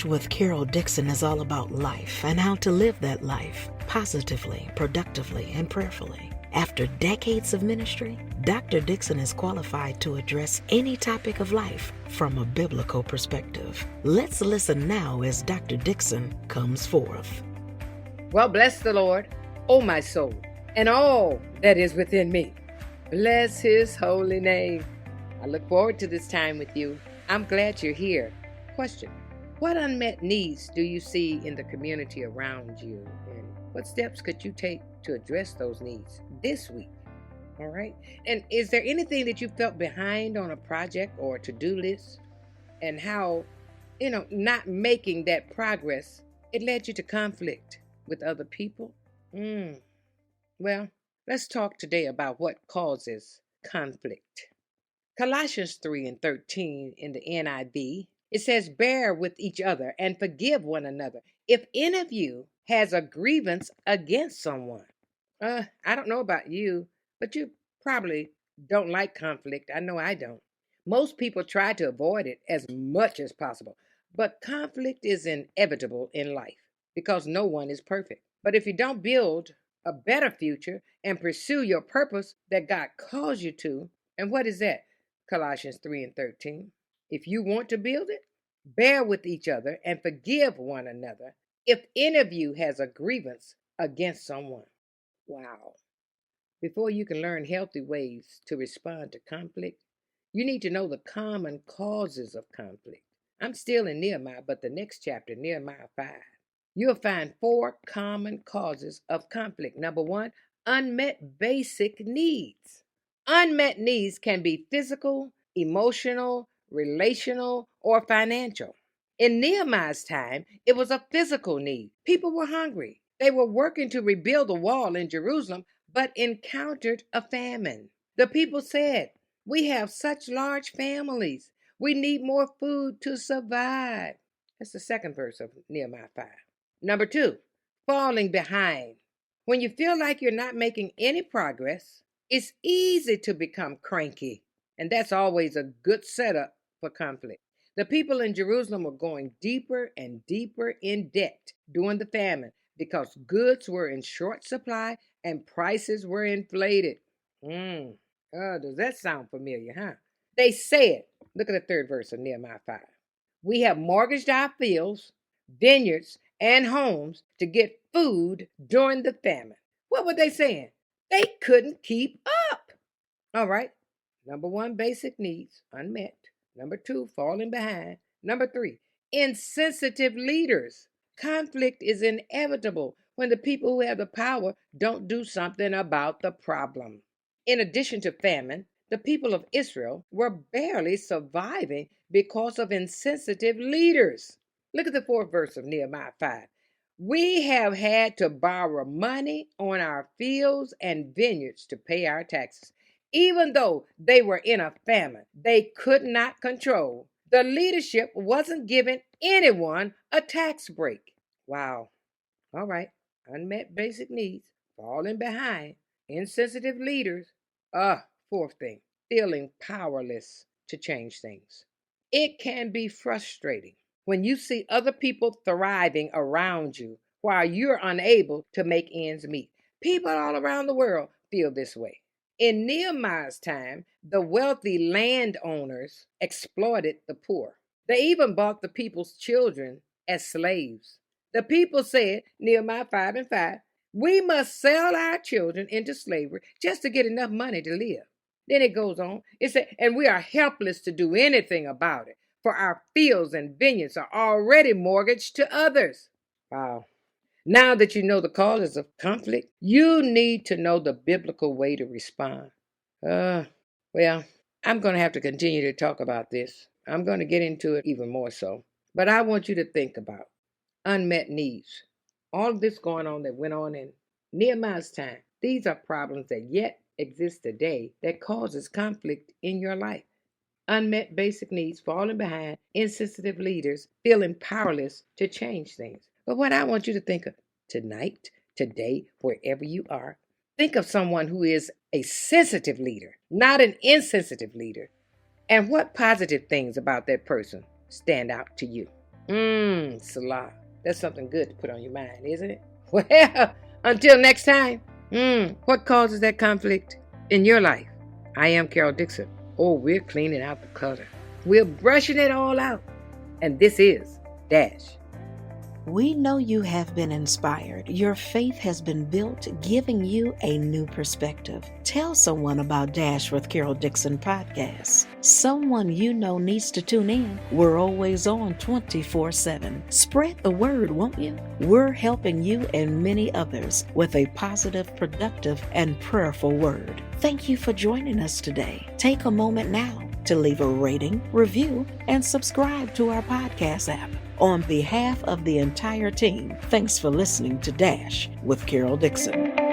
with Carol Dixon is all about life and how to live that life positively, productively, and prayerfully. After decades of ministry, Dr. Dixon is qualified to address any topic of life from a biblical perspective. Let's listen now as Dr. Dixon comes forth. Well, bless the Lord, O my soul, and all that is within me. Bless his holy name. I look forward to this time with you. I'm glad you're here. Question: what unmet needs do you see in the community around you? And what steps could you take to address those needs this week? All right. And is there anything that you felt behind on a project or to-do list? And how, not making that progress, it led you to conflict with other people? Well, let's talk today about what causes conflict. Colossians 3:13 in the NIV, it says, bear with each other and forgive one another if any of you has a grievance against someone. I don't know about you, but you probably don't like conflict. I know I don't. Most people try to avoid it as much as possible, but conflict is inevitable in life because no one is perfect. But if you don't build a better future and pursue your purpose that God calls you to, and what is that? Colossians 3:13. If you want to build it, bear with each other and forgive one another if any of you has a grievance against someone. Wow. Before you can learn healthy ways to respond to conflict, you need to know the common causes of conflict. I'm still in Nehemiah, but the next chapter, Nehemiah 5. You'll find 4 common causes of conflict. Number 1, unmet basic needs. Unmet needs can be physical, emotional, relational, or financial. In Nehemiah's time, it was a physical need. People were hungry. They were working to rebuild the wall in Jerusalem, but encountered a famine. The people said, "We have such large families. We need more food to survive." That's the second verse of Nehemiah 5. Number 2, falling behind. When you feel like you're not making any progress, it's easy to become cranky, and that's always a good setup for conflict. The people in Jerusalem were going deeper and deeper in debt during the famine because goods were in short supply and prices were inflated. Does that sound familiar, huh? They said, look at the third verse of Nehemiah 5. We have mortgaged our fields, vineyards, and homes to get food during the famine. What were they saying? They couldn't keep up. All right. Number 1, basic needs unmet. Number 2, falling behind. Number 3, insensitive leaders. Conflict is inevitable when the people who have the power don't do something about the problem. In addition to famine, the people of Israel were barely surviving because of insensitive leaders. Look at the 4th verse of Nehemiah 5. We have had to borrow money on our fields and vineyards to pay our taxes. Even though they were in a famine they could not control, the leadership wasn't giving anyone a tax break. Wow. All right. Unmet basic needs, falling behind, insensitive leaders. 4th thing, feeling powerless to change things. It can be frustrating when you see other people thriving around you while you're unable to make ends meet. People all around the world feel this way. In Nehemiah's time, the wealthy landowners exploited the poor. They even bought the people's children as slaves. The people said, Nehemiah 5:5, we must sell our children into slavery just to get enough money to live. Then it goes on. It said, and we are helpless to do anything about it, for our fields and vineyards are already mortgaged to others. Wow. Now that you know the causes of conflict, you need to know the biblical way to respond. Well, I'm going to have to continue to talk about this. I'm going to get into it even more so. But I want you to think about unmet needs. All of this going on that went on in Nehemiah's time. These are problems that yet exist today that causes conflict in your life. Unmet basic needs, falling behind, insensitive leaders, feeling powerless to change things. But what I want you to think of tonight, today, wherever you are, think of someone who is a sensitive leader, not an insensitive leader. And what positive things about that person stand out to you? Salah. That's something good to put on your mind, isn't it? Well, until next time, what causes that conflict in your life? I am Carol Dixon. Oh, we're cleaning out the clutter. We're brushing it all out. And this is Dash. We know you have been inspired. Your faith has been built, giving you a new perspective. Tell someone about Dash with Carol Dixon podcast. Someone you know needs to tune in. We're always on 24/7. Spread the word, won't you? We're helping you and many others with a positive, productive, and prayerful word. Thank you for joining us today. Take a moment now to leave a rating, review, and subscribe to our podcast app. On behalf of the entire team, thanks for listening to Dash with Carol Dixon.